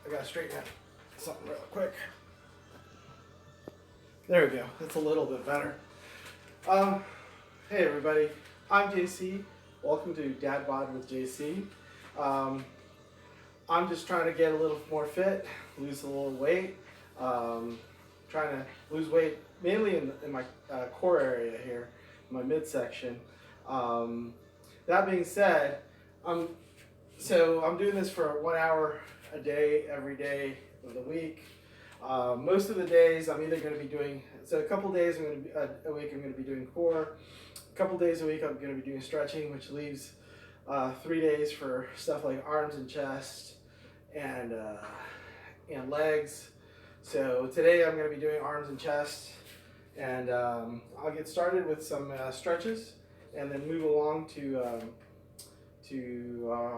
I gotta straighten out something real quick. There we go. That's a little bit better. Hey everybody, I'm JC. Welcome to Dad Bod with JC. I'm just trying to get a little more fit, lose a little weight. Trying to lose weight mainly in my core area here, my midsection. That being said, I'm doing this for 1 hour a day, every day of the week. Most of the days I'm either going to be doing, a couple days a week I'm going to be doing core. A couple days a week I'm going to be doing stretching, which leaves 3 days for stuff like arms and chest and legs. So today I'm going to be doing arms and chest, and I'll get started with some stretches and then move along to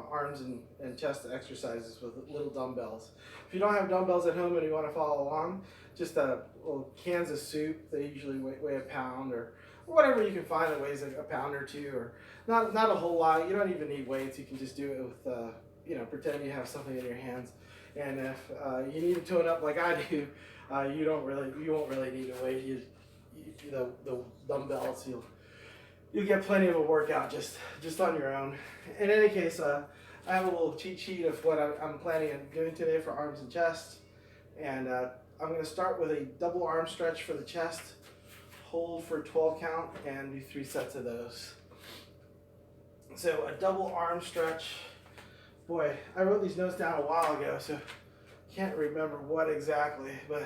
arms and chest exercises with little dumbbells. If you don't have dumbbells at home and you want to follow along, just a little cans of soup. They usually weigh a pound, or whatever you can find that weighs a pound or two, or not a whole lot. You don't even need weights. You can just do it with pretend you have something in your hands. And if you need to tone up like I do, you won't really need a weight. The dumbbells, you'll get plenty of a workout just on your own. In any case, I have a little cheat sheet of what I'm planning on doing today for arms and chest. And I'm going to start with a double arm stretch for the chest, hold for 12 count, and do 3 sets of those. So a double arm stretch. Boy, I wrote these notes down a while ago, so can't remember what exactly, but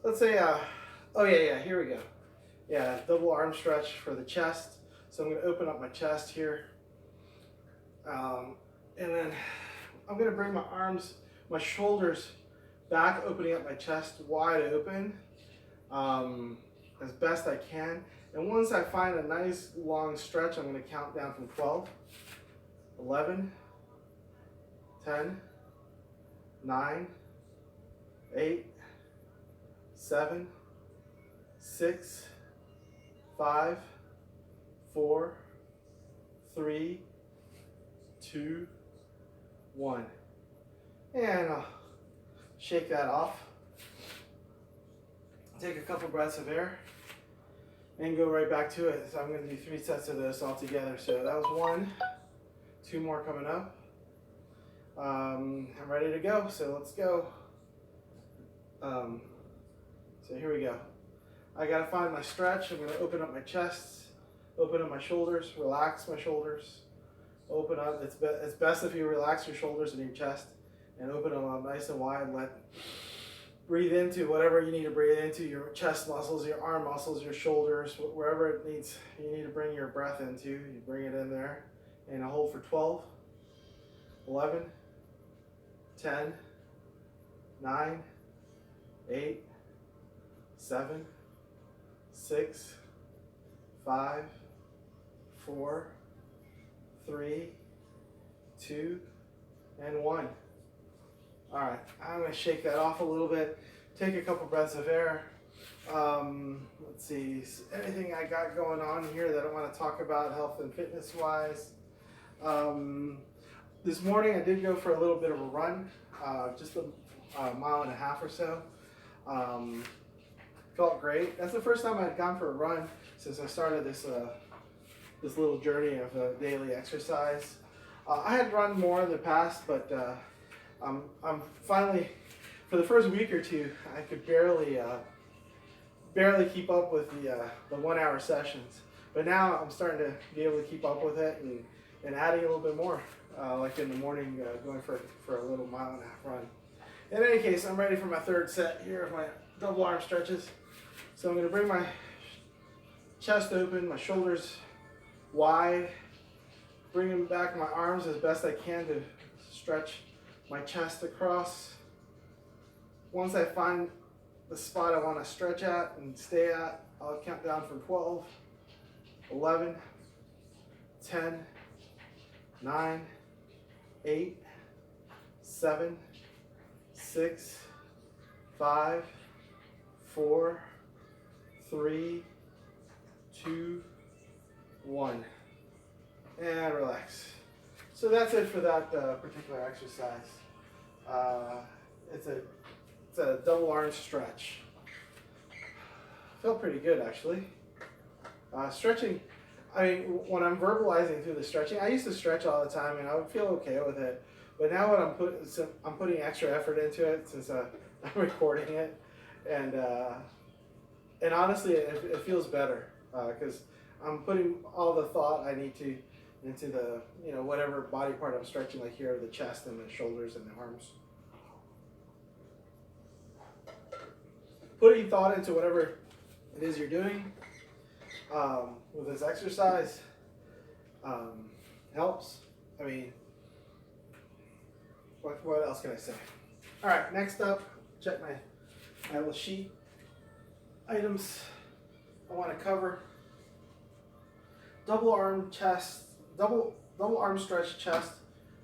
let's say, here we go. Yeah, double arm stretch for the chest. So I'm going to open up my chest here. And then I'm going to bring my shoulders back, opening up my chest wide open as best I can. And once I find a nice long stretch, I'm going to count down from 12, 11, 10, 9, 8, 7, 6, 5, 4, 3, 2, 1. And I'll shake that off. Take a couple breaths of air and go right back to it. So I'm going to do 3 sets of this all together. So that was 1, 2 more coming up. I'm ready to go, so let's go. So here we go. I gotta find my stretch. I'm gonna open up my chest, open up my shoulders, relax my shoulders, open up. It's best if you relax your shoulders and your chest and open them up nice and wide. Breathe into whatever you need to breathe into, your chest muscles, your arm muscles, your shoulders, wherever it needs. You need to bring your breath into. You bring it in there and hold for 12, 11, 10, 9, 8, 7, 6, 5, 4, 3, 2, and 1. All right, I'm going to shake that off a little bit. Take a couple breaths of air. Let's see, anything I got going on here that I want to talk about health and fitness wise. This morning I did go for a little bit of a run, just a mile and a half or so. Felt great. That's the first time I'd gone for a run since I started this little journey of daily exercise. I had run more in the past, but I'm finally, for the first week or two, I could barely keep up with the 1 hour sessions. But now I'm starting to be able to keep up with it and adding a little bit more, like in the morning, going for a little mile and a half run. In any case, I'm ready for my 3rd set here of my double arm stretches. So I'm going to bring my chest open, my shoulders wide, bringing back my arms as best I can to stretch my chest across. Once I find the spot I want to stretch at and stay at, I'll count down from 12, 11, 10, 9, 8, 7, 6, 5, 4, 3, 2, 1. And relax. So that's it for that particular exercise. it's a double arm stretch. Felt pretty good actually. Stretching, I mean, when I'm verbalizing through the stretching, I used to stretch all the time and I would feel okay with it. But now when I'm putting extra effort into it since I'm recording it, and honestly, it feels better because I'm putting all the thought I need to into the, whatever body part I'm stretching, like here, the chest and the shoulders and the arms. Putting thought into whatever it is you're doing with this exercise helps. I mean, what else can I say? All right, next up, check my little sheet. Items I want to cover: double arm stretch chest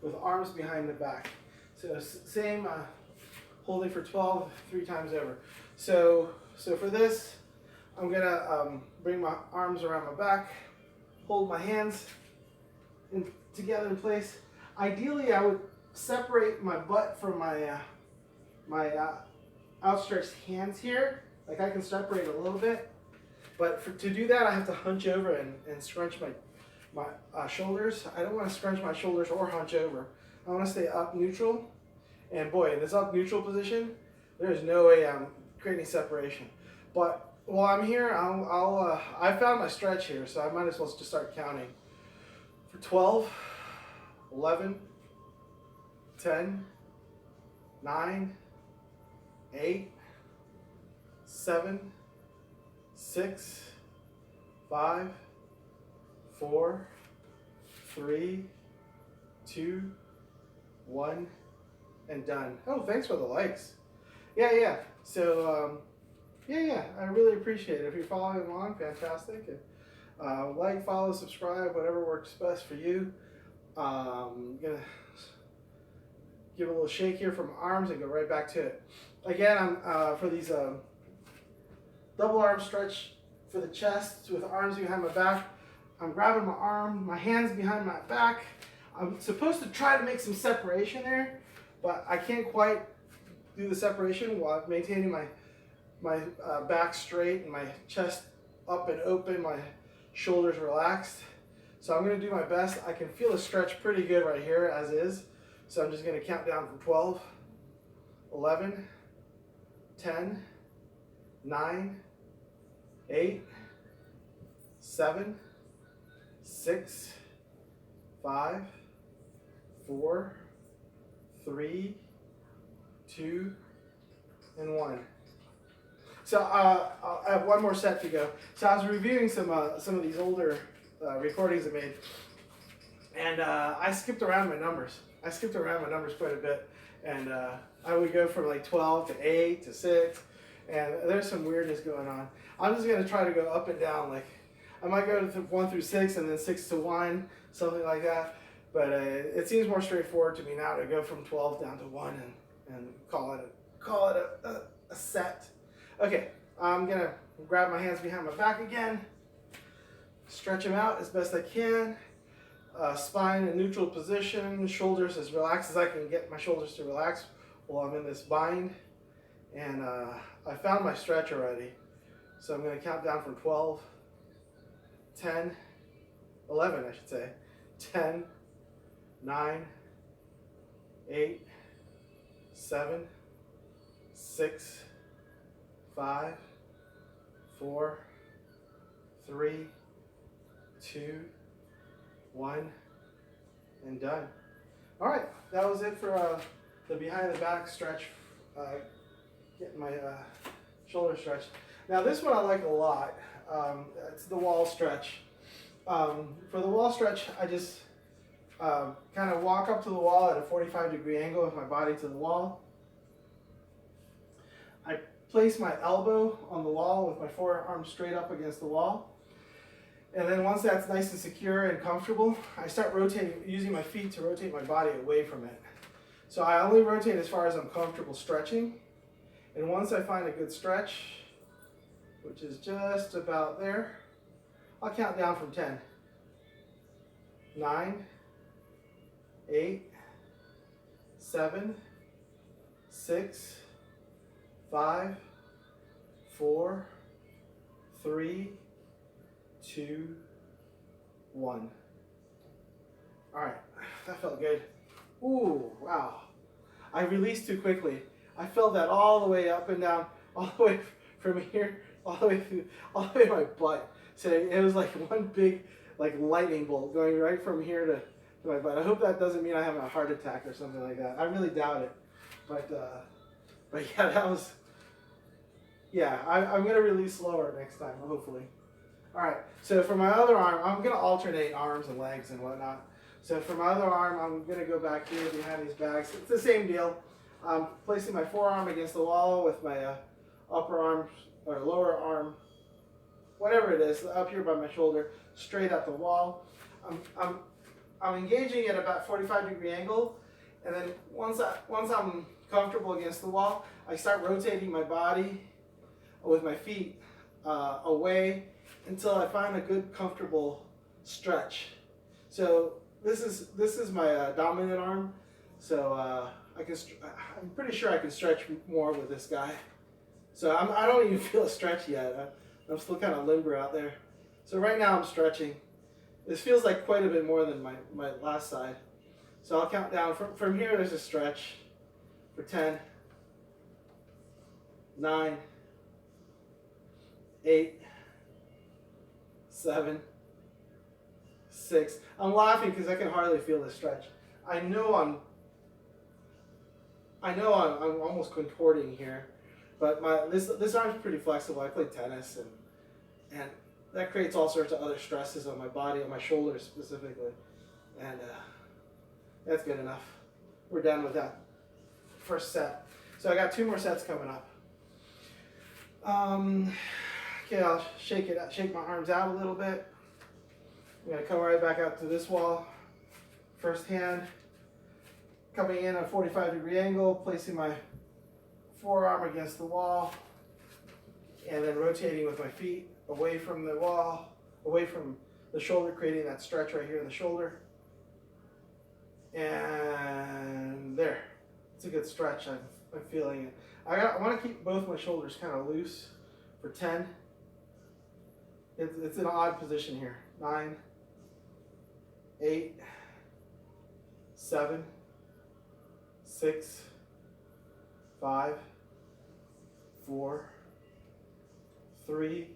with arms behind the back. So same holding for 12 3 times over. So for this, I'm gonna bring my arms around my back, hold my hands together in place. Ideally, I would separate my butt from my outstretched hands here. Like I can separate a little bit, but to do that, I have to hunch over and scrunch my shoulders. I don't want to scrunch my shoulders or hunch over. I want to stay up neutral. And boy, in this up neutral position, there's no way I'm creating separation. But while I'm here, I found my stretch here, so I might as well just start counting. For 12, 11, 10, 9, 8, 7, 6, 5, 4, 3, 2, 1, and done. Oh, thanks for the likes. Yeah. So, yeah, I really appreciate it. If you're following along, fantastic. And, like, follow, subscribe, whatever works best for you. I'm gonna give a little shake here from arms and go right back to it. Again, I'm for these double arm stretch for the chest with arms behind my back. I'm grabbing my hands behind my back. I'm supposed to try to make some separation there, but I can't quite do the separation while maintaining my back straight and my chest up and open, my shoulders relaxed. So I'm going to do my best. I can feel the stretch pretty good right here as is. So I'm just going to count down from 12, 11, 10, 9, 8, 7, 6, 5, 4, 3, 2, and 1. So I have one more set to go. So I was reviewing some of these older recordings I made, and I skipped around my numbers. I skipped around my numbers quite a bit, and I would go from like 12 to 8 to 6, and there's some weirdness going on. I'm just going to try to go up and down. Like I might go to 1 through 6 and then 6 to 1, something like that. But it seems more straightforward to me now to go from 12 down to 1 and call it a set. Okay, I'm going to grab my hands behind my back again, stretch them out as best I can, spine in neutral position, shoulders as relaxed as I can get my shoulders to relax while I'm in this bind. And I found my stretch already, so I'm going to count down from 12, 10, 11 I should say, 10, 9, 8, 7, 6, 5, 4, 3, 2, 1, and done. All right, that was it for the behind the back stretch, getting my shoulder stretch. Now this one I like a lot. It's the wall stretch. For the wall stretch, I just kind of walk up to the wall at a 45-degree angle with my body to the wall. I place my elbow on the wall with my forearm straight up against the wall. And then once that's nice and secure and comfortable, I start rotating, using my feet to rotate my body away from it. So I only rotate as far as I'm comfortable stretching. And once I find a good stretch, which is just about there, I'll count down from 10. 9, 8, 7, 6, 5, 4, 3, 2, 1. All right, that felt good. Ooh, wow. I released too quickly. I felt that all the way up and down, all the way from here, all the way through, all the way to my butt. So it was like one big, like lightning bolt going right from here to my butt. I hope that doesn't mean I have a heart attack or something like that. I really doubt it. But yeah, that was, yeah, I'm going to release slower next time, hopefully. All right, so for my other arm, I'm going to alternate arms and legs and whatnot. So for my other arm, I'm going to go back here behind these bags. It's the same deal. I'm placing my forearm against the wall with my upper arm or lower arm, whatever it is, up here by my shoulder, straight at the wall. I'm engaging at about 45-degree angle, and then once I'm comfortable against the wall, I start rotating my body with my feet away until I find a good, comfortable stretch. So this is my dominant arm. So I'm pretty sure I can stretch more with this guy. So I don't even feel a stretch yet. I'm still kind of limber out there. So right now I'm stretching. This feels like quite a bit more than my last side. So I'll count down. From here there's a stretch for 10, 9, 8, 7, 6. I'm laughing because I can hardly feel the stretch. I know I'm almost contorting here, but this arm's pretty flexible. I play tennis and that creates all sorts of other stresses on my body, on my shoulders specifically, and that's good enough. We're done with that first set. So I got 2 more sets coming up. Okay, I'll shake my arms out a little bit. I'm gonna come right back out to this wall. First hand, coming in at a 45-degree angle, placing my forearm against the wall, and then rotating with my feet away from the wall, away from the shoulder, creating that stretch right here in the shoulder. And there, it's a good stretch. I'm feeling it. I want to keep both my shoulders kind of loose for 10. It's an odd position here. 9, 8, 7, 6, 5, 4, 3,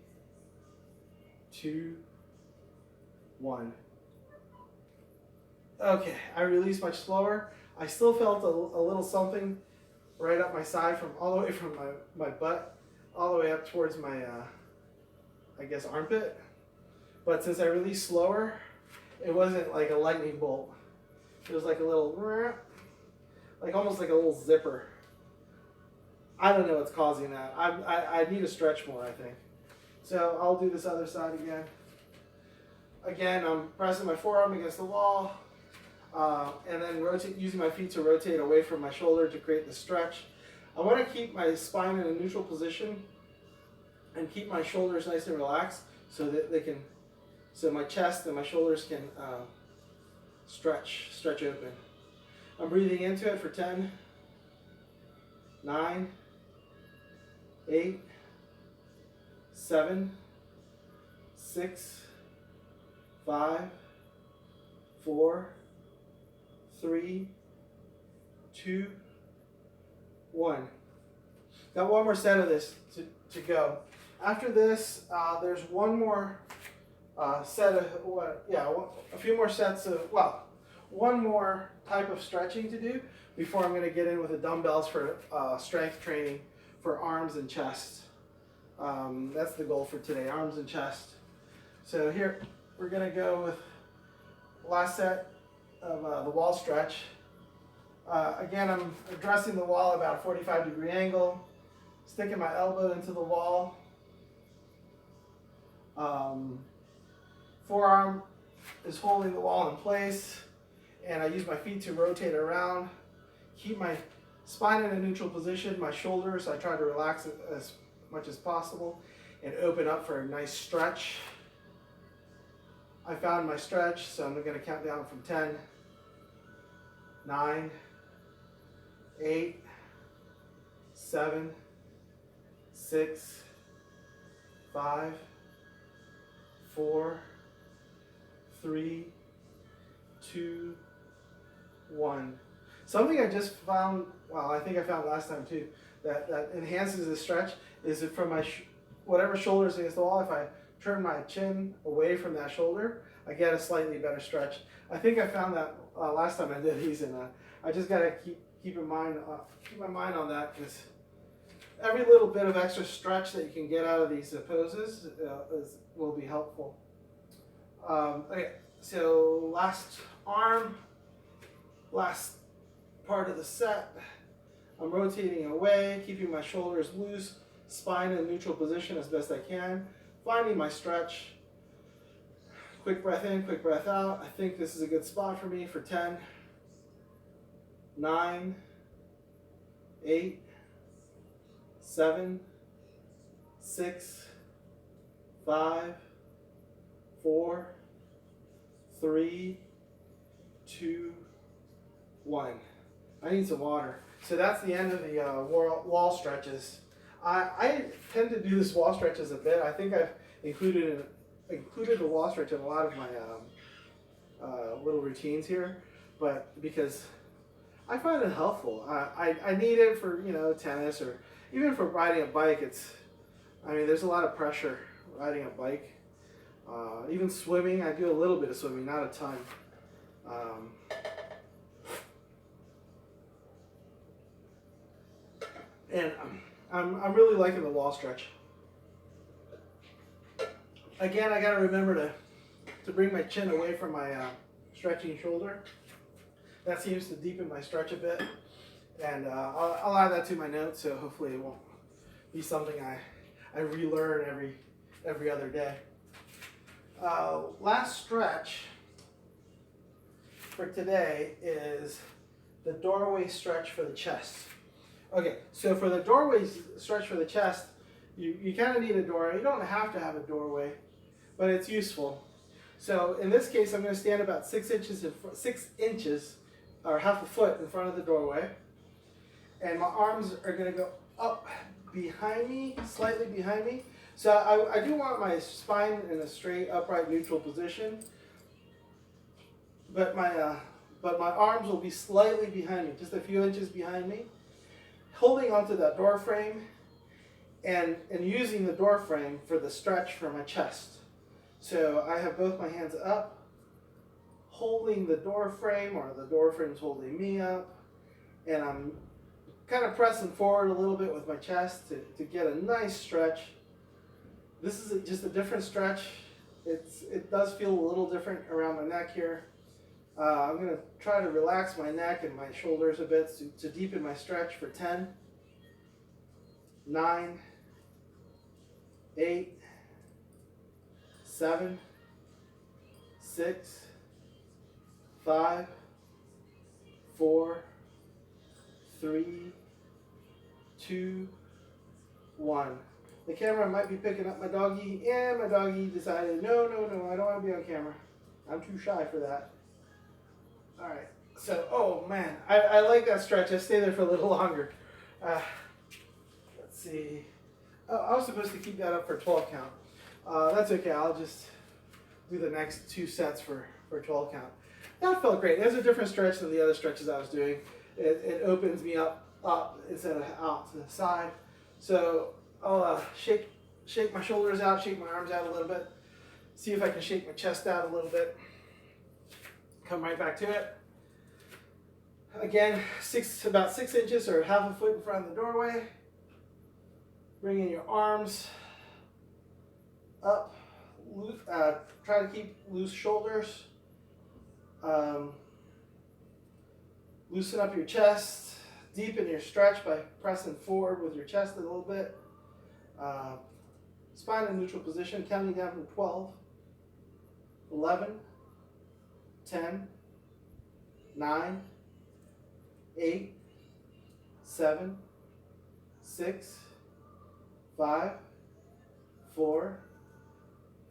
2, 1. Okay, I released much slower. I still felt a little something right up my side, from all the way from my butt all the way up towards my I guess armpit. But since I released slower, it wasn't like a lightning bolt. It was like a little, like almost like a little zipper. I don't know what's causing that. I need to stretch more, I think. So I'll do this other side again. Again, I'm pressing my forearm against the wall, and then using my feet to rotate away from my shoulder to create the stretch. I want to keep my spine in a neutral position and keep my shoulders nice and relaxed so that so my chest and my shoulders can stretch open. I'm breathing into it for 10, 9, 8, 7, 6, 5, 4, 3, 2, 1. Got one more set of this to go. After this, there's one more set of, a few more sets of, one more type of stretching to do before I'm going to get in with the dumbbells for strength training for arms and chest. That's the goal for today, arms and chest. So here, we're going to go with last set of the wall stretch. Again, I'm addressing the wall about a 45-degree angle, sticking my elbow into the wall. Forearm is holding the wall in place, and I use my feet to rotate around, keep my spine in a neutral position, my shoulders, I try to relax it as much as possible and open up for a nice stretch. I found my stretch, so I'm going to count down from 10, 9, 8, 7, 6, 5, 4, 3, 2, 1. Something I just found, well, I think I found last time too, that enhances the stretch is that from my whatever shoulder is against the wall, if I turn my chin away from that shoulder, I get a slightly better stretch. I think I found that last time I did these, and I just gotta keep my mind on that, because every little bit of extra stretch that you can get out of these poses will be helpful. Okay, so last arm, last part of the set. I'm rotating away, keeping my shoulders loose, spine in neutral position as best I can, finding my stretch. Quick breath in, quick breath out. I think this is a good spot for me for 10, 9, 8, 7, 6, 5, 4, 3, 2, 1. I need some water. So that's the end of the wall stretches. I tend to do this wall stretches a bit. I think I've included the wall stretch in a lot of my little routines here, but because I find it helpful. I need it for, tennis, or even for riding a bike. There's a lot of pressure riding a bike. Even swimming, I do a little bit of swimming, not a ton. And I'm really liking the wall stretch. Again, I gotta remember to bring my chin away from my stretching shoulder. That seems to deepen my stretch a bit. And I'll add that to my notes, so hopefully it won't be something I relearn every other day. Last stretch for today is the doorway stretch for the chest. Okay, so for the doorway stretch for the chest, you kind of need a doorway. You don't have to have a doorway, but it's useful. So in this case, I'm going to stand about 6 inches or half a foot in front of the doorway, and my arms are going to go up behind me, slightly behind me. So I do want my spine in a straight, upright, neutral position, but my arms will be slightly behind me, just a few inches behind me, holding onto that door frame and using the door frame for the stretch for my chest. So I have both my hands up, holding the door frame, or the door frame's holding me up, and I'm kind of pressing forward a little bit with my chest to get a nice stretch. This is just a different stretch. It does feel a little different around my neck here. I'm going to try to relax my neck and my shoulders a bit to deepen my stretch for 10, 9, 8, 7, 6, 5, 4, 3, 2, 1. The camera might be picking up my doggy, and my doggy decided, no, I don't want to be on camera. I'm too shy for that. All right, so, oh man, I like that stretch. I stay there for a little longer. Let's see. Oh, I was supposed to keep that up for 12 count. That's okay. I'll just do the next 2 sets for 12 count. That felt great. There's a different stretch than the other stretches I was doing. It opens me up instead of out to the side. So I'll shake my shoulders out, shake my arms out a little bit, see if I can shake my chest out a little bit. Come right back to it. Again, about 6 inches or half a foot in front of the doorway. Bring in your arms up. Try to keep loose shoulders. Loosen up your chest. Deepen your stretch by pressing forward with your chest a little bit. Spine in neutral position, counting down from 12, 11, 10, 9, 8, 7, 6, 5, 4,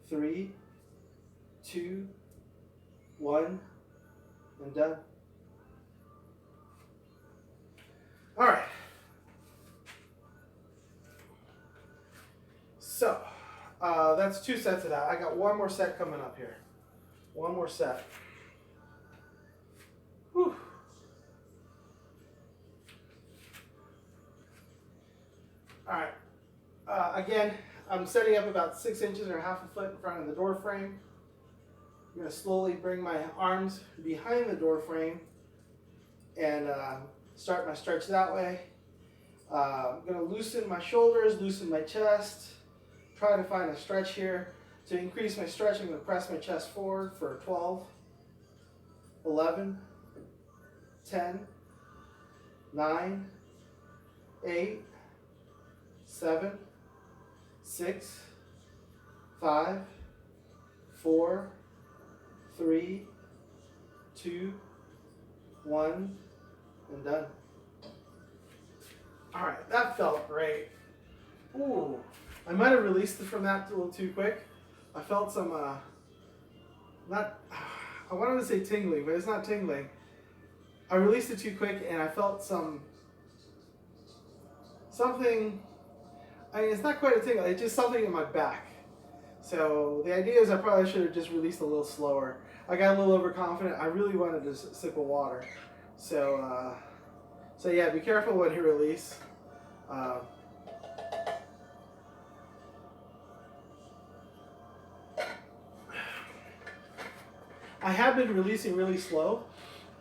3, 2, 1, and done. All right. that's 2 sets of that. I got 1 more set coming up here. 1 more set. Whew. All right. Again, I'm setting up about 6 inches or half a foot in front of the door frame. I'm going to slowly bring my arms behind the door frame and start my stretch that way. I'm going to loosen my shoulders, loosen my chest, try to find a stretch here. To increase my stretch, I'm going to press my chest forward for 12, 11, 10, 9, 8, 7, 6, 5, 4, 3, 2, 1, and done. All right, that felt great. Ooh, I might have released it from that a little too quick. I felt some, I wanted to say tingling, but it's not tingling. I released it too quick and I felt something, I mean, it's not quite a tingle, it's just something in my back. So the idea is I probably should have just released a little slower. I got a little overconfident. I really wanted a sip of water. So yeah, be careful when you release. I have been releasing really slow,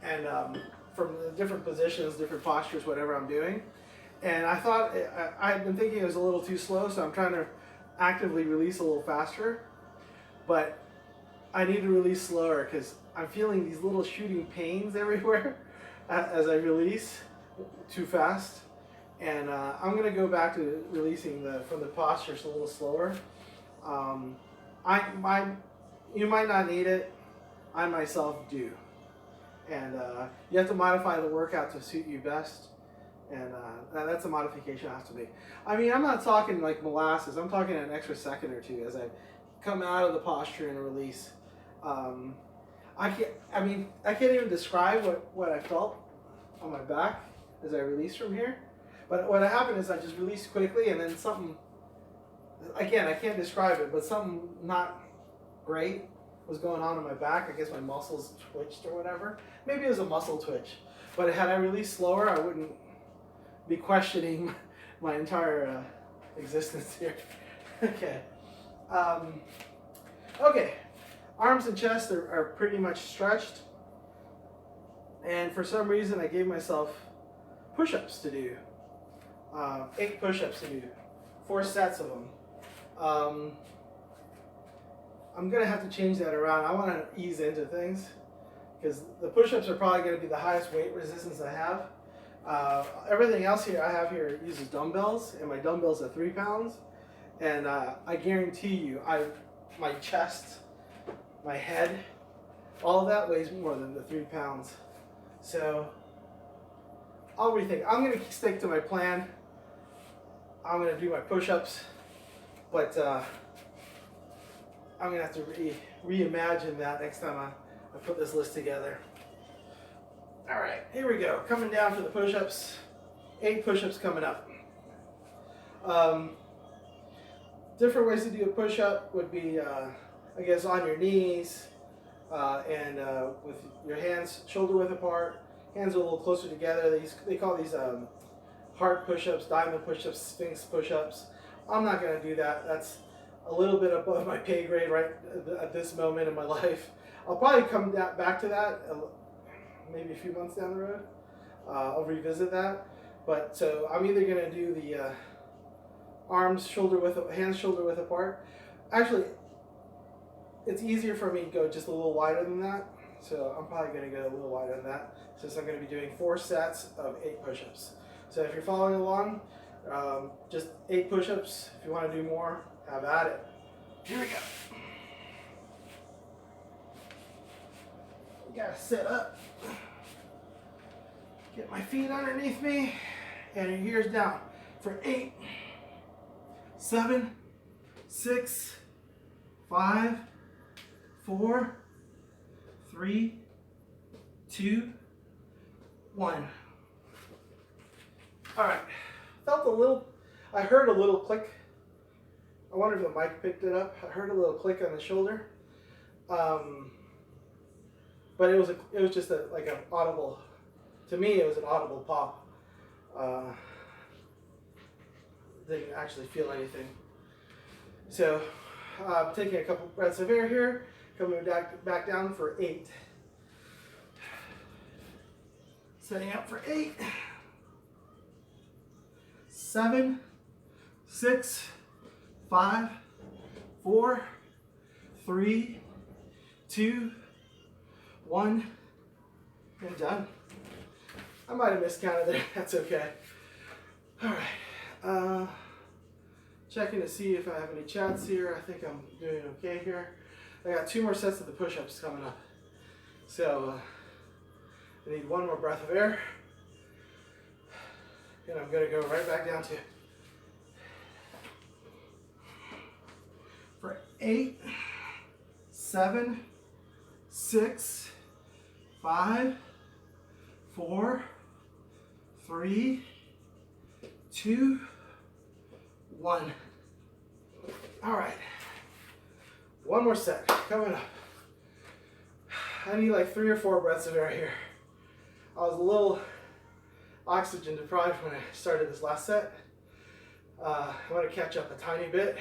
and from the different positions, different postures, whatever I'm doing. And I thought, I've been thinking it was a little too slow, so I'm trying to actively release a little faster. But I need to release slower because I'm feeling these little shooting pains everywhere as I release too fast. And I'm going to go back to releasing from the postures a little slower. You might not need it. I myself do. And you have to modify the workout to suit you best. And that's a modification I have to make. I mean, I'm not talking like molasses. I'm talking an extra second or two as I come out of the posture and release. I can't even describe what I felt on my back as I released from here. But what happened is I just released quickly, and then something, again, I can't describe it, but something not great was going on in my back. I guess my muscles twitched or whatever. Maybe it was a muscle twitch. But had I released slower, I wouldn't be questioning my entire existence here. Okay. Okay. Arms and chest are pretty much stretched. And for some reason, I gave myself push-ups to do. 8 push-ups to do. 4 sets of them. I'm going to have to change that around. I want to ease into things because the push-ups are probably going to be the highest weight resistance I have. Everything else here I have here uses dumbbells, and my dumbbells are 3 pounds. And I guarantee you, my chest, my head, all of that weighs more than the 3 pounds. So I'll rethink. I'm going to stick to my plan. I'm going to do my push-ups, but I'm going to have to reimagine that next time I put this list together. All right, here we go. Coming down for the push-ups. 8 push-ups coming up. Different ways to do a push-up would be, I guess, on your knees and with your hands shoulder width apart. Hands are a little closer together. They call these heart push-ups, diamond push-ups, sphinx push-ups. I'm not going to do that. That's a little bit above my pay grade right at this moment in my life. I'll probably come back to that maybe a few months down the road. I'll revisit that. But so I'm either going to do the arms hands shoulder width apart. Actually, it's easier for me to go just a little wider than that. So I'm probably going to go a little wider than that since I'm going to be doing 4 sets of 8 push-ups. So if you're following along, just 8 push-ups. If you want to do more, have at it. Here we go. Gotta sit up. Get my feet underneath me and your ears down for 8, 7, 6, 5, 4, 3, 2, 1. All right. I heard a little click I wonder if the mic picked it up. I heard a little click on the shoulder. But it was just like an audible, to me it was an audible pop. Didn't actually feel anything. So taking a couple breaths of air here, coming back down for 8. Setting up for 8, 7, 6, 5, 4, 3, 2, 1, and done. I might have miscounted there. That's okay. All right. Checking to see if I have any chats here. I think I'm doing okay here. I got 2 more sets of the push-ups coming up. So I need 1 more breath of air. And I'm going to go right back down to for 8, 7, 6, 5, 4, 3, 2, 1. All right. 1 more set coming up. I need like 3 or 4 breaths of air here. I was a little oxygen deprived when I started this last set. I'm going to catch up a tiny bit.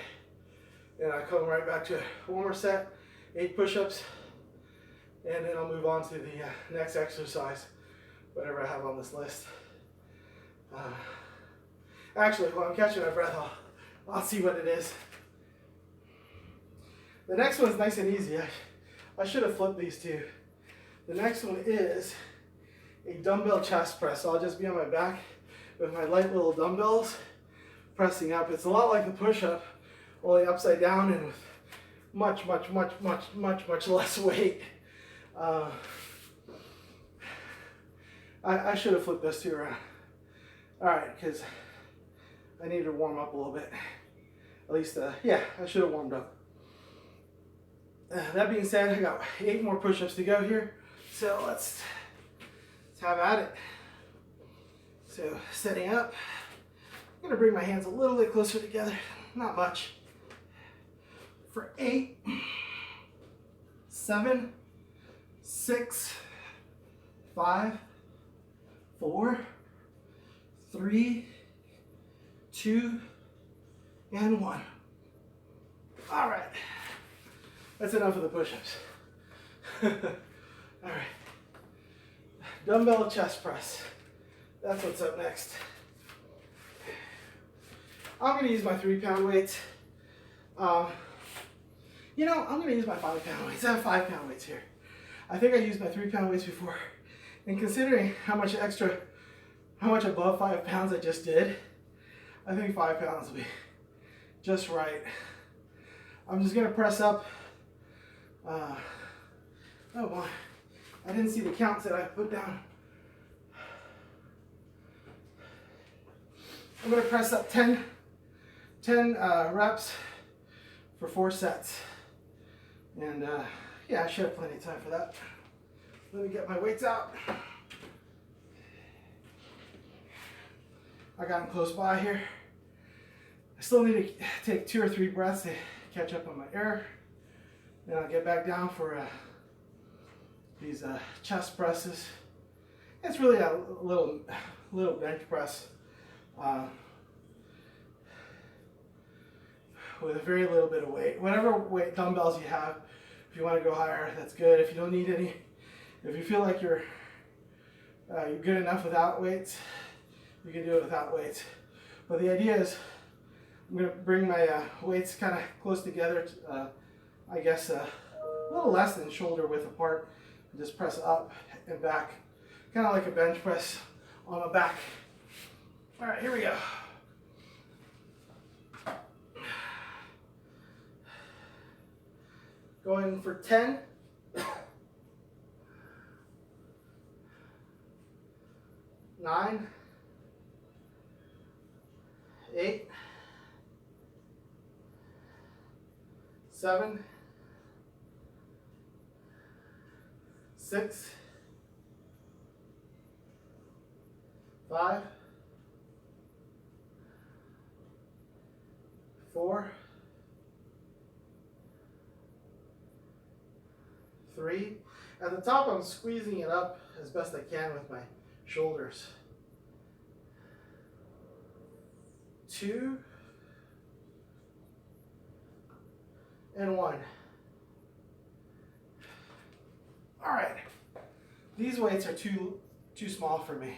And I come right back to 1 more set, 8 push-ups. And then I'll move on to the next exercise, whatever I have on this list. Actually, while I'm catching my breath, I'll see what it is. The next one's nice and easy. I should have flipped these two. The next one is a dumbbell chest press. So I'll just be on my back with my light little dumbbells pressing up. It's a lot like the push-up, only upside down and with much less weight. I should have flipped those two around. All right, because I need to warm up a little bit. At least, yeah, I should have warmed up. That being said, I got 8 more push-ups to go here. So let's have at it. So setting up, I'm gonna bring my hands a little bit closer together, not much. For 8, 7, 6, 5, 4, 3, 2, and 1. All right, that's enough of the push-ups. All right, dumbbell chest press. That's what's up next. I'm gonna use my 3-pound weights. You know, I'm gonna use my 5-pound weights. I have 5-pound weights here. I think I used my 3-pound weights before. And considering how much above 5 pounds I just did, I think 5 pounds will be just right. I'm just gonna press up. Oh my, I didn't see the counts that I put down. I'm gonna press up 10 reps for 4 sets. And yeah, I should have plenty of time for that. Let me get my weights out. I got them close by here. I still need to take 2 or 3 breaths to catch up on my air. Then I'll get back down for these chest presses. It's really a little bench press with a very little bit of weight. Whatever weight dumbbells you have, if you want to go higher, that's good. If you don't need any, if you feel like you're good enough without weights, you can do it without weights. But the idea is, I'm going to bring my weights kind of close together, I guess a little less than shoulder width apart, and just press up and back, kind of like a bench press on my back. All right, here we go. Going for 10. 9, 8, 7, 6, 5, 4, 3. At the top, I'm squeezing it up as best I can with my shoulders. 2 and 1. All right, these weights are too small for me,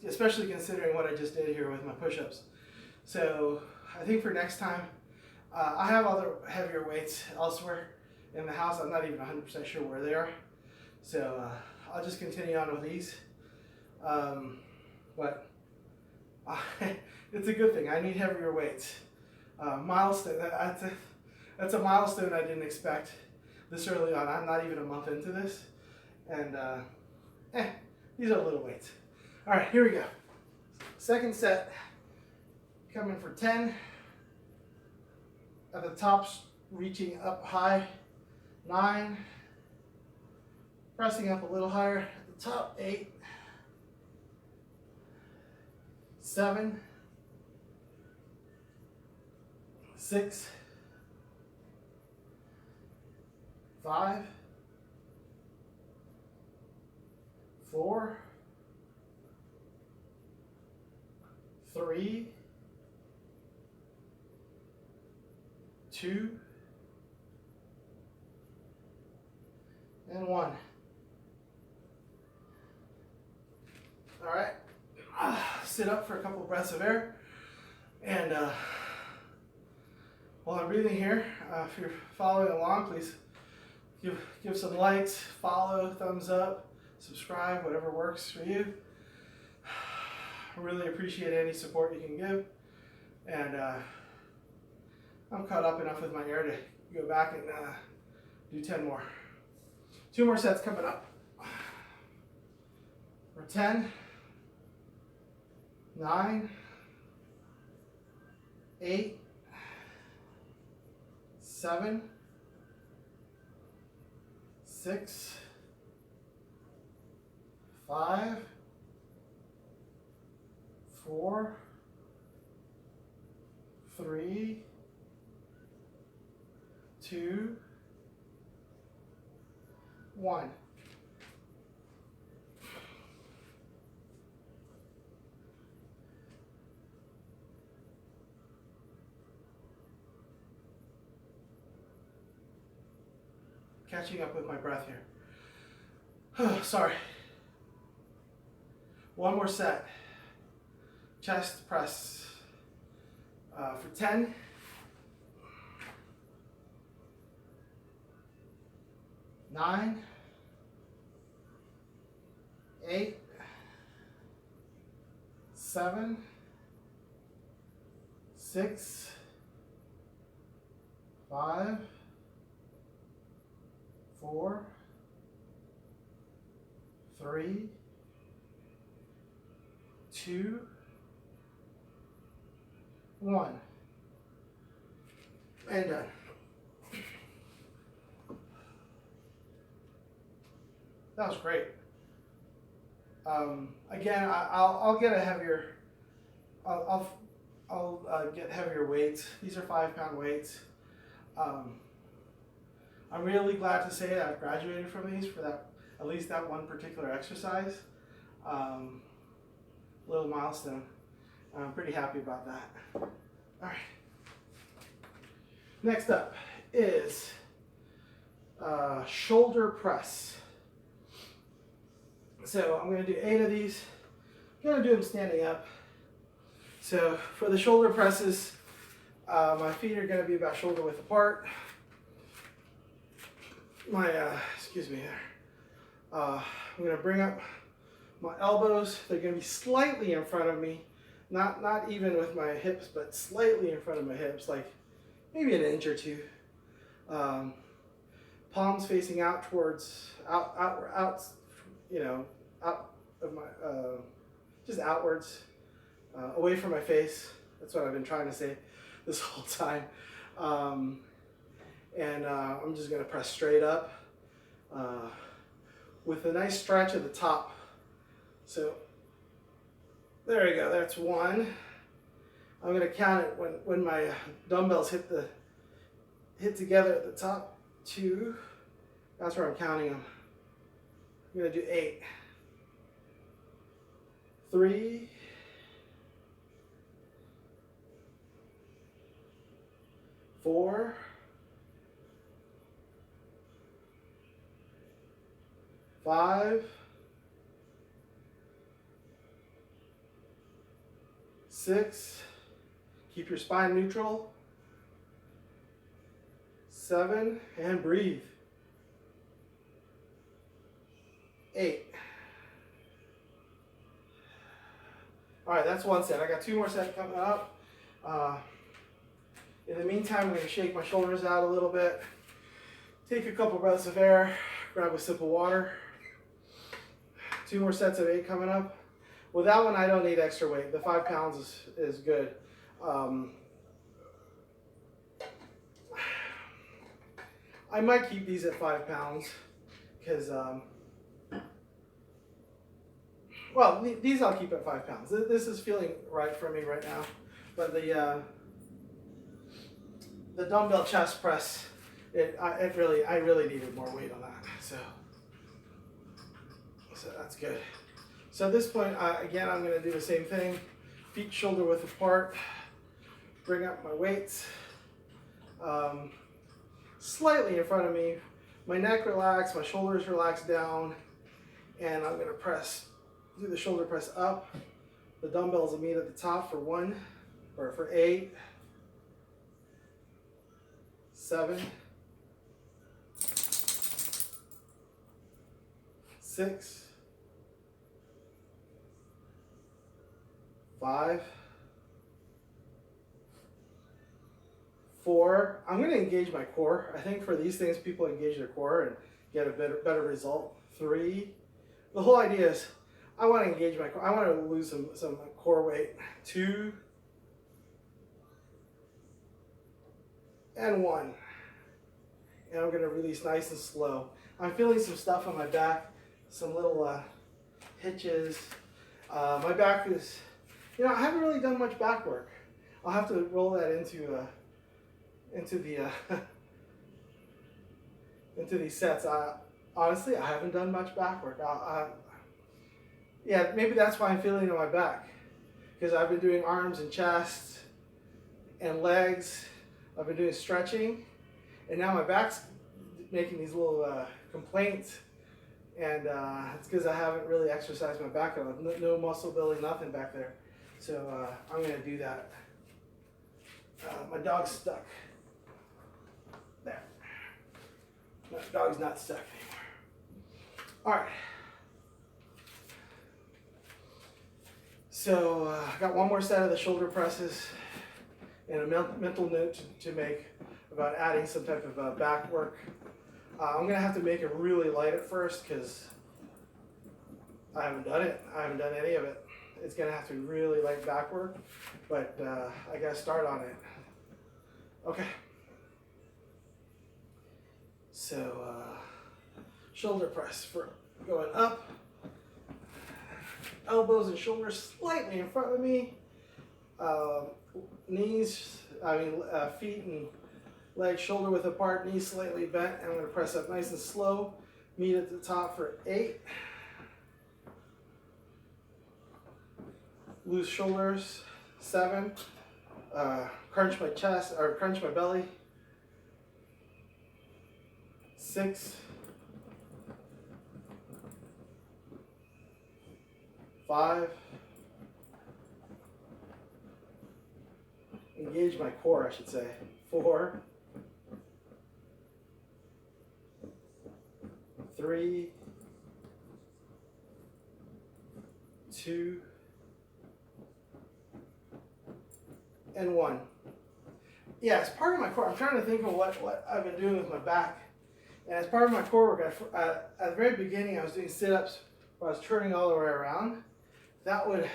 especially considering what I just did here with my push-ups. So I think for next time, I have other heavier weights elsewhere in the house. I'm not even 100% sure where they are. So I'll just continue on with these. But it's a good thing. I need heavier weights. Milestone. That's a milestone I didn't expect this early on. I'm not even a month into this, and these are little weights. All right, here we go. Second set, coming for 10. At the top, reaching up high, 9. Pressing up a little higher at the top, 8. 7. 6. 5. 4. 3. 2. And 1. All right. Sit up for a couple of breaths of air. And while I'm breathing here, if you're following along, please give some likes, follow, thumbs up, subscribe, whatever works for you. I really appreciate any support you can give. And I'm caught up enough with my air to go back and do 10 more. 2 more sets coming up. For 10, 9, 8, 7, 6, 5, 4, 3, 2, 1. Catching up with my breath here. Sorry. 1 more set. Chest press for 10. 9. 8. 7. 6. 5. 4. 3. 2. 1. And done. That was great. Again, I'll get a heavier. I'll get heavier weights. These are 5-pound weights. I'm really glad to say that I've graduated from these for that, at least that one particular exercise. Little milestone. I'm pretty happy about that. All right. Next up is shoulder press. So I'm going to do 8 of these. I'm going to do them standing up. So for the shoulder presses, my feet are going to be about shoulder width apart. Excuse me here. I'm going to bring up my elbows. They're going to be slightly in front of me. Not even with my hips, but slightly in front of my hips, like maybe an inch or 2. Palms facing out towards, out, you know, out of my, just outwards, away from my face. That's what I've been trying to say this whole time. And I'm just going to press straight up with a nice stretch at the top. So there you go, that's 1. I'm going to count it when my dumbbells hit together at the top. 2, That's where I'm counting them. I'm gonna do 8. 3, 4, 5, 6, keep your spine neutral, 7, and breathe, 8. All right, that's one set. I got 2 more sets coming up. In the meantime, I'm going to shake my shoulders out a little bit, take a couple breaths of air, grab a sip of water. 2 more sets of 8 coming up. With that one, I don't need extra weight. The 5 pounds is good. I might keep these at 5 pounds because, well, these I'll keep at 5 pounds. This is feeling right for me right now. But the dumbbell chest press, I really needed more weight on that. So that's good. So at this point, again, I'm going to do the same thing. Feet shoulder width apart. Bring up my weights. Slightly in front of me. My neck relaxed, my shoulders relaxed down. And I'm going to do the shoulder press up. The dumbbells will meet at the top for 1, or for 8, 7, 6, 5, 4. I'm going to engage my core. I think for these things, people engage their core and get a better result. 3. The whole idea is I want to engage my core. I want to lose some core weight. 2. And 1. And I'm going to release nice and slow. I'm feeling some stuff on my back, some little hitches. My back is, I haven't really done much back work. I'll have to roll that into these sets. Honestly, I haven't done much back work. Yeah, maybe that's why I'm feeling it on my back, because I've been doing arms and chest and legs. I've been doing stretching, and now my back's making these little complaints, and it's because I haven't really exercised my back at all. No muscle building, nothing back there. So I'm going to do that. My dog's stuck. There. My dog's not stuck anymore. All right. So I got 1 more set of the shoulder presses and a mental note to make about adding some type of back work. I'm going to have to make it really light at first because I haven't done it. I haven't done any of it. It's going to have to be really light back work, but I got to start on it. Okay. So shoulder press for going up. Elbows and shoulders slightly in front of me. Feet and legs shoulder width apart, knees slightly bent. And I'm going to press up nice and slow. Meet at the top for 8. Loose shoulders, 7. Crunch my chest, or crunch my belly. 6. 5. Engage my core, I should say. 4. 3. 2. And 1. Yeah, as part of my core, I'm trying to think of what I've been doing with my back. And as part of my core work, at the very beginning, I was doing sit-ups where I was turning all the way around. That would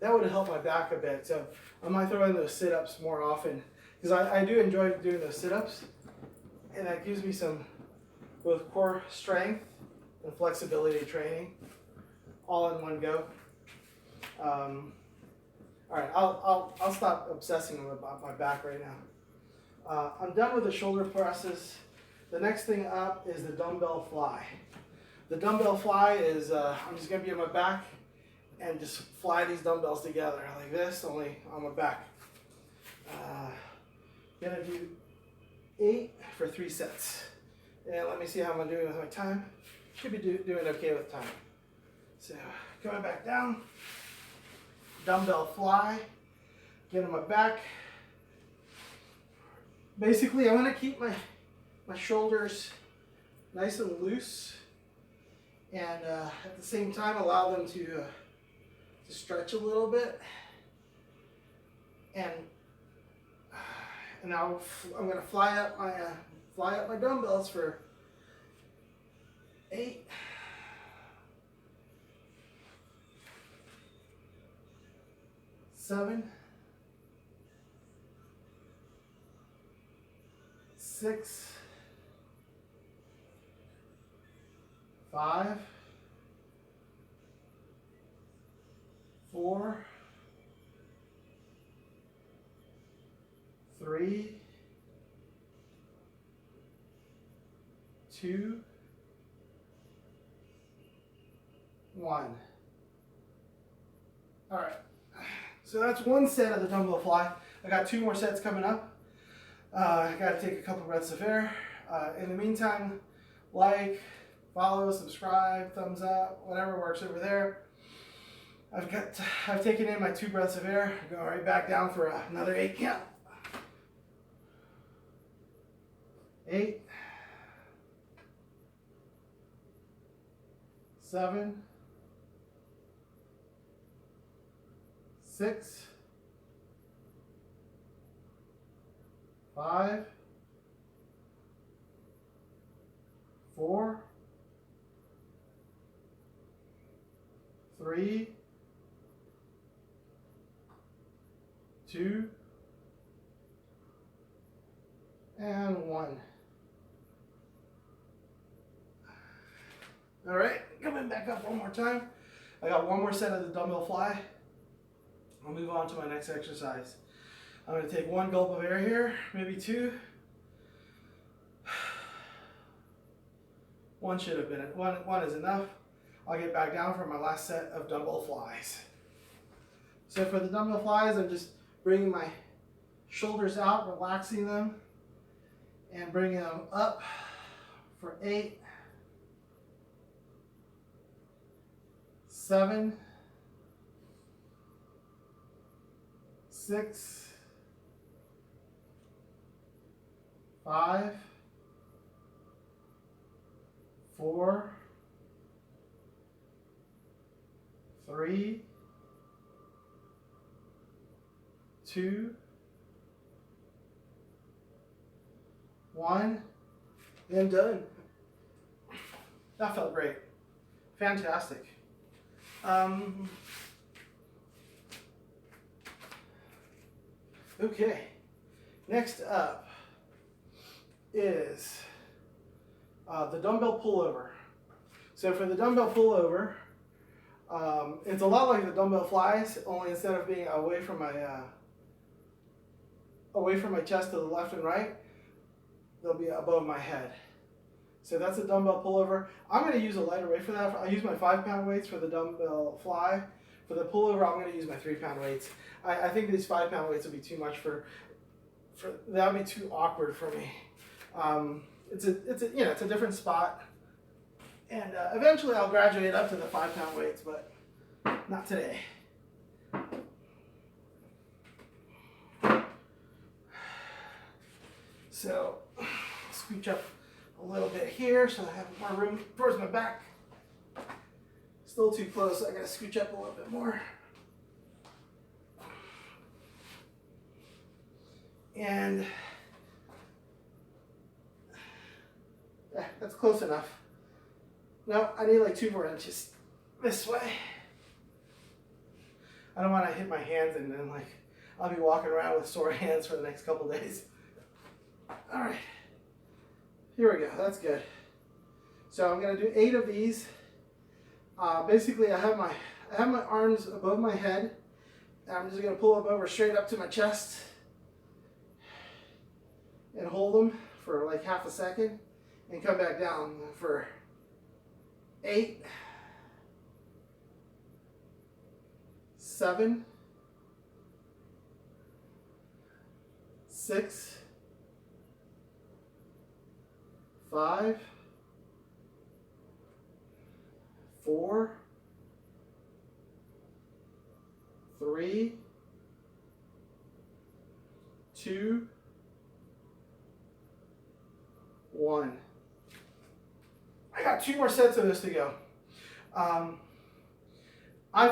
help my back a bit. So I might throw in those sit-ups more often because I do enjoy doing those sit-ups, and that gives me some both core strength and flexibility training all in one go. All right, I'll stop obsessing about my back right now. I'm done with the shoulder presses. The next thing up is the dumbbell fly. The dumbbell fly is, I'm just gonna be on my back and just fly these dumbbells together like this, only on my back. Gonna do 8 for 3 sets. And let me see how I'm doing with my time. Should be doing okay with time. So coming back down, dumbbell fly, get on my back. Basically, I'm gonna keep my shoulders nice and loose, and at the same time allow them to stretch a little bit. And now I'm gonna fly up my dumbbells for 8. 7, 6, 5, 4, 3, 2, 1. All right. So that's one set of the dumbbell fly. I got 2 more sets coming up. I got to take a couple breaths of air. In the meantime, like, follow, subscribe, thumbs up, whatever works over there. I've taken in my 2 breaths of air. Go right back down for another 8 count. 8, 7, 6, 5, 4, 3, 2, and 1. All right, coming back up one more time. I got 1 more set of the dumbbell fly. I'll move on to my next exercise. I'm going to take 1 gulp of air here, maybe 2. 1 should have been it. One is enough. I'll get back down for my last set of dumbbell flies. So for the dumbbell flies, I'm just bringing my shoulders out, relaxing them, and bringing them up for 8, 7, 6, 5, 4, 3, 2, 1, and done. That felt great. Fantastic. Okay, next up is the dumbbell pullover. So for the dumbbell pullover, it's a lot like the dumbbell flies, only instead of being away from my chest to the left and right, they'll be above my head. So that's a dumbbell pullover. I'm going to use a lighter weight for that. I use my 5-pound weights for the dumbbell fly. For the pullover, I'm going to use my 3-pound weights. I think these 5-pound weights will be too much that would be too awkward for me. It's a different spot, and eventually I'll graduate up to the 5-pound weights, but not today. So scooch up a little bit here so I have more room towards my back. Still too close, so I gotta scooch up a little bit more. And that's close enough. No, I need like 2 more inches this way. I don't want to hit my hands and then I'll be walking around with sore hands for the next couple days. All right, here we go, that's good. So I'm gonna do 8 of these. Basically I have my arms above my head, and I'm just gonna pull them over straight up to my chest and hold them for like half a second, and come back down for 8, 7, 6, 5, 4, 3, 2, 1. I got 2 more sets of this to go. I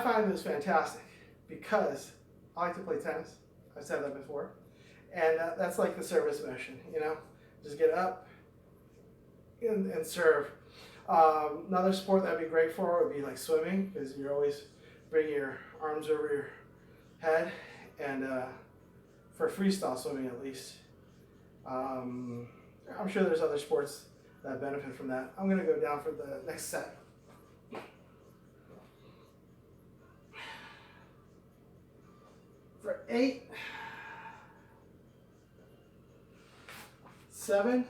find this fantastic because I like to play tennis. I've said that before. And that's like the service motion, you know? Just get up and serve. Another sport that'd be great for would be like swimming, because you always bring your arms over your head, and for freestyle swimming at least. I'm sure there's other sports that benefit from that. I'm going to go down for the next set. For 8, 7,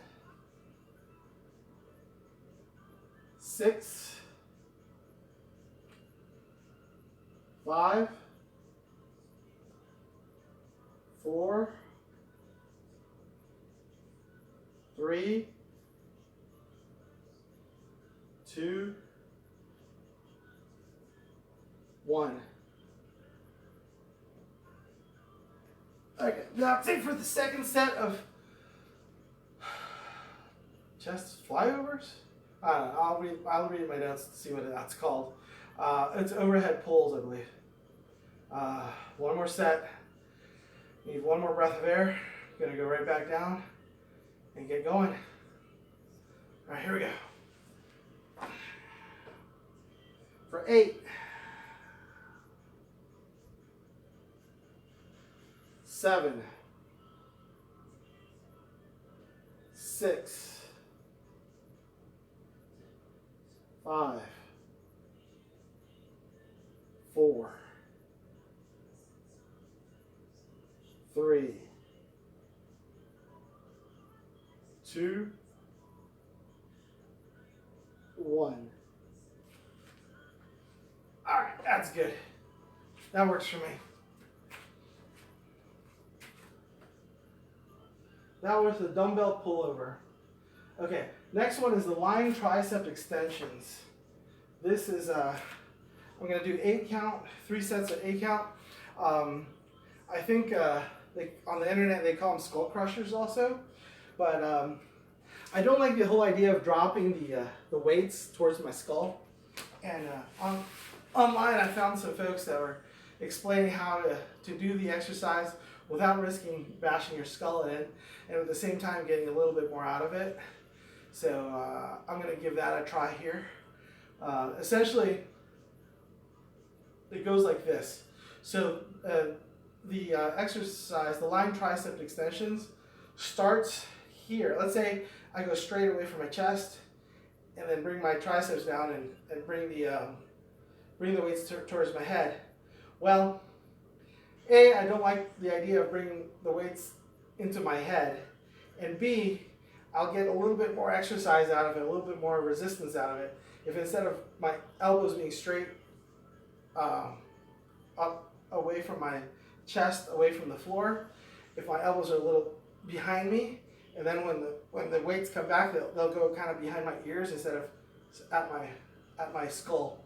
6, 5, 4, 3, 2, 1. Okay, now that's it for the second set of chest flyovers. I don't know, I'll read my notes to see what that's called. It's overhead pulls, I believe. One more set. Need one more breath of air. Gonna go right back down and get going. All right, here we go. For 8, 7, 6, 5, 4, 3, 2, 1. All right, that's good. That works for me. That was the dumbbell pullover. Okay, next one is the lying tricep extensions. This is, I'm going to do 8 count, 3 sets of 8 count. I think on the internet they call them skull crushers also. But I don't like the whole idea of dropping the weights towards my skull. And online I found some folks that were explaining how to do the exercise without risking bashing your skull in, and at the same time getting a little bit more out of it. So I'm going to give that a try here. Essentially, it goes like this. So the exercise, the lying tricep extensions, starts here. Let's say I go straight away from my chest, and then bring my triceps down and bring the weights towards my head. Well, A, I don't like the idea of bringing the weights into my head, and B, I'll get a little bit more exercise out of it, a little bit more resistance out of it, if instead of my elbows being straight up away from my chest, away from the floor, if my elbows are a little behind me, and then when the weights come back, they'll go kind of behind my ears instead of at my skull.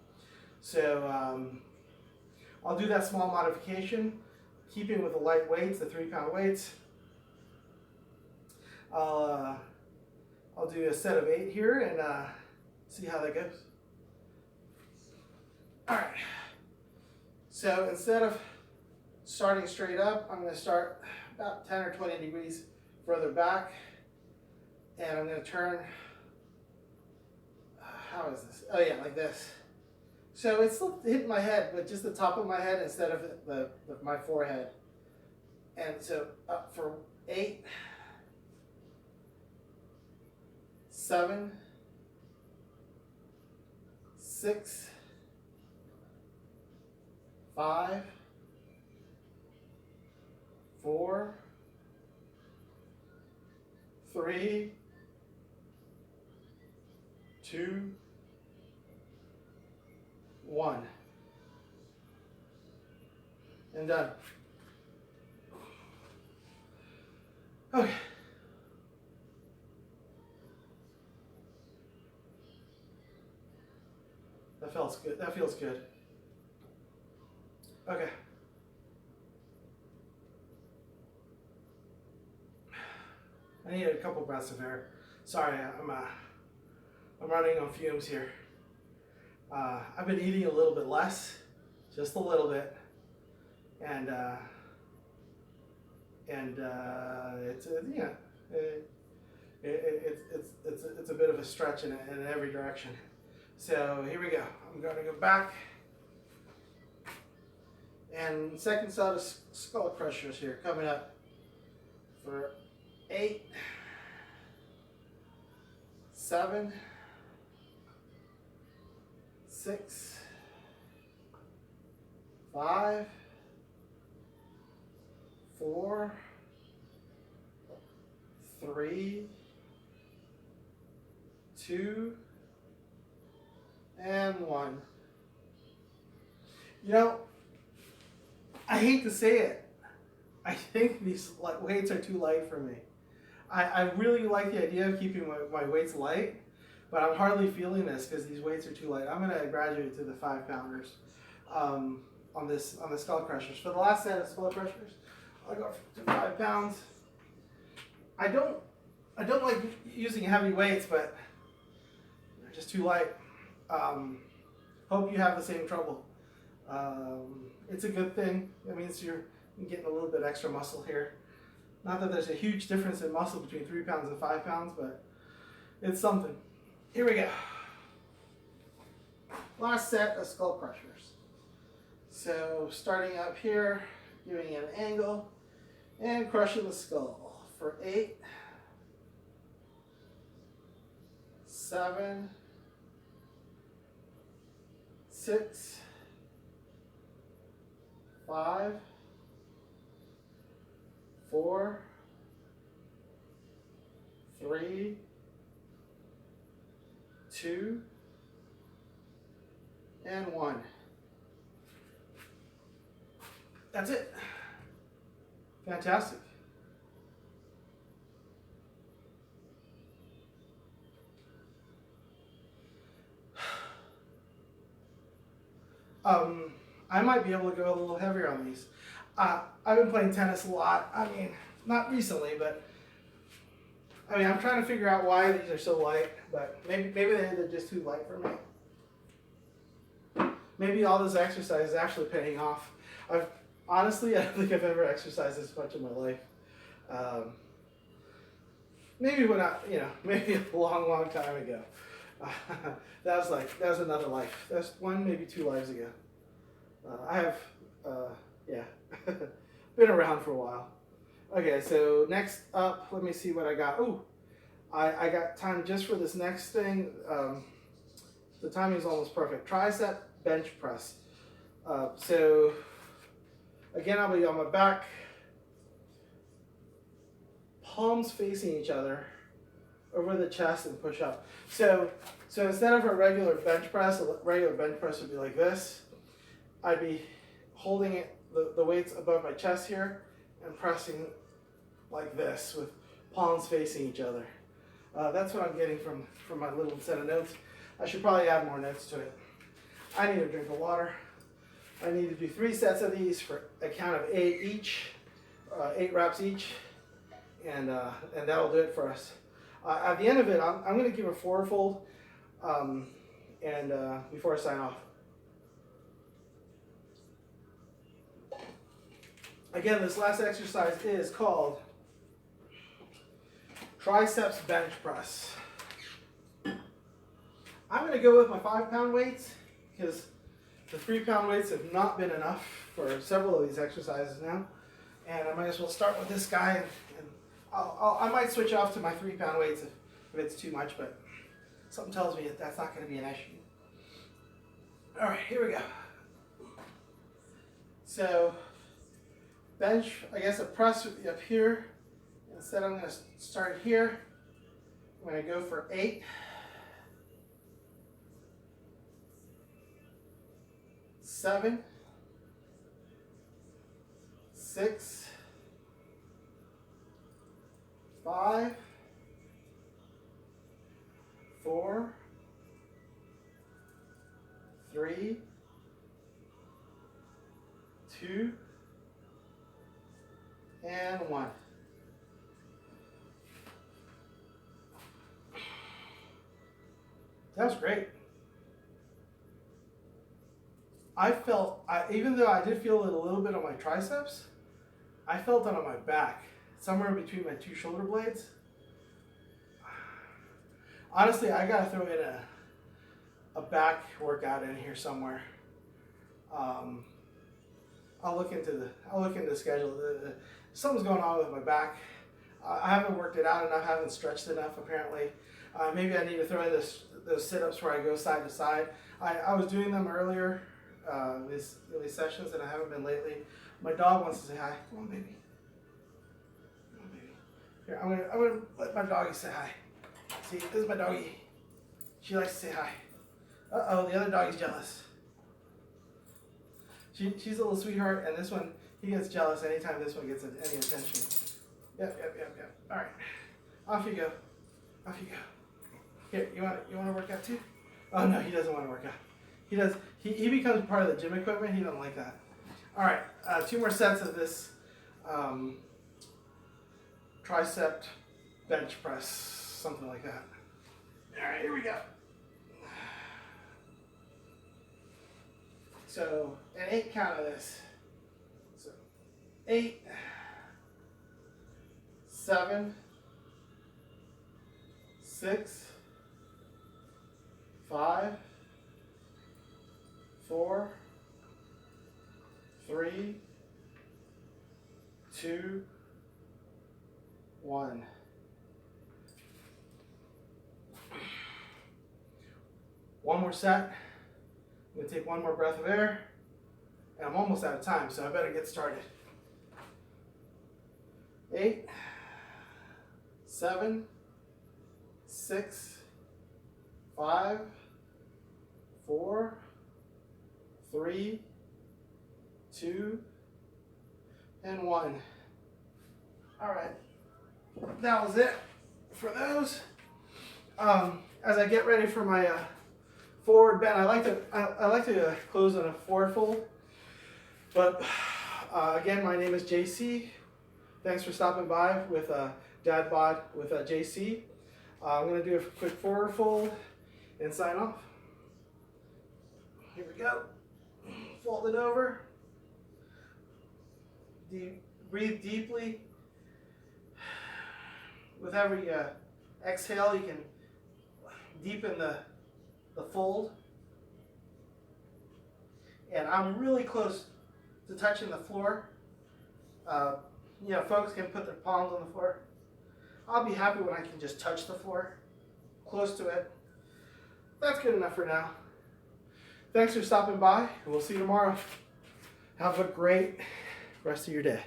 So I'll do that small modification, keeping with the light weights, the 3-pound weights. I'll do a set of 8 here and see how that goes. All right. So instead of starting straight up, I'm going to start about 10 or 20 degrees further back, and I'm going to turn, how is this? Oh yeah, like this. So it's still hitting my head, but just the top of my head instead of my forehead. And so up for 8, 7, 6, 5, 4, 3, 2, 1. And done. Okay. That feels good. That feels good. Okay. I need a couple breaths of air. Sorry, I'm running on fumes here. I've been eating a little bit less, just a little bit, and it's it's a bit of a stretch in every direction. So here we go. I'm going to go back, and second set of skull crushers here coming up for 8, 7, 6, 5, 4, 3, 2, and 1. You know, I hate to say it, I think these weights are too light for me. I really like the idea of keeping my weights light, but I'm hardly feeling this because these weights are too light. I'm going to graduate to the 5-pounders on the skull crushers. For the last set of skull crushers, I'll go to 5 pounds. I don't like using heavy weights, but they're just too light. Hope you have the same trouble. It's a good thing. It means you're getting a little bit extra muscle here. Not that there's a huge difference in muscle between 3 pounds and 5 pounds, but it's something. Here we go. Last set of skull crushers. So starting up here, giving it an angle, and crushing the skull for 8, 7, 6, 5, 4, 3, 2, and 1. That's it. Fantastic. I might be able to go a little heavier on these. I've been playing tennis a lot. I mean, not recently, but I mean, I'm trying to figure out why these are so light, but maybe they're just too light for me. Maybe all this exercise is actually paying off. Honestly, I don't think I've ever exercised this much in my life. Maybe maybe a long time ago. That was another life. That's 1, maybe 2 lives ago. I have, been around for a while. Okay, so next up, let me see what I got. Ooh, I got time just for this next thing. The timing is almost perfect. Tricep bench press. So again, I'll be on my back, palms facing each other, over the chest and push up. So instead of a regular bench press would be like this. I'd be holding it, the weights above my chest here and pressing like this with palms facing each other. That's what I'm getting from my little set of notes. I should probably add more notes to it. I need a drink of water. I need to do 3 sets of these for a count of 8 each, 8 reps each, and that'll do it for us. At the end of it, I'm going to give a forward fold before I sign off. Again, this last exercise is called Triceps bench press. I'm going to go with my 5-pound weights because the 3-pound weights have not been enough for several of these exercises now. And I might as well start with this guy, and I might switch off to my 3-pound weights if it's too much, but something tells me that's not going to be an issue. All right, here we go. So bench, I guess a press would be up here. Instead, I'm going to start here. I'm going to go for 8. 7, 6, 5, 4, 3, 2, and 1. That was great. I felt, even though I did feel it a little bit on my triceps, I felt it on my back, somewhere between my two shoulder blades. Honestly, I gotta throw in a back workout in here somewhere. I'll look into the schedule. Something's going on with my back. I haven't worked it out enough. I haven't stretched enough apparently. Maybe I need to throw in those sit-ups where I go side to side. I was doing them earlier, these sessions, and I haven't been lately. My dog wants to say hi. Come on, baby. Come on, baby. Here, I'm gonna let my doggy say hi. See, this is my doggy. She likes to say hi. Uh-oh, the other doggy's jealous. She's a little sweetheart, and this one, he gets jealous anytime this one gets any attention. Yep. All right, off you go. Off you go. Here, you want to work out too? Oh no, he doesn't want to work out. He does. He becomes part of the gym equipment. He doesn't like that. All right, 2 more sets of this tricep bench press, something like that. All right, here we go. So an 8 count of this. So 8, 7, 6, 5, 4, 3, 2, 1. One more set. I'm going to take one more breath of air, and I'm almost out of time, so I better get started. 8, 7, 6, 5, 4, 3, 2, and 1. All right, that was it for those. As I get ready for my forward bend, I like to close on a forward fold. But again, my name is JC. Thanks for stopping by with Dad Bod with JC. I'm going to do a quick forward fold and sign off. Here we go. Fold it over. Breathe deeply. With every exhale, you can deepen the fold. And I'm really close to touching the floor. Folks can put their palms on the floor. I'll be happy when I can just touch the floor, close to it. That's good enough for now. Thanks for stopping by, and we'll see you tomorrow. Have a great rest of your day.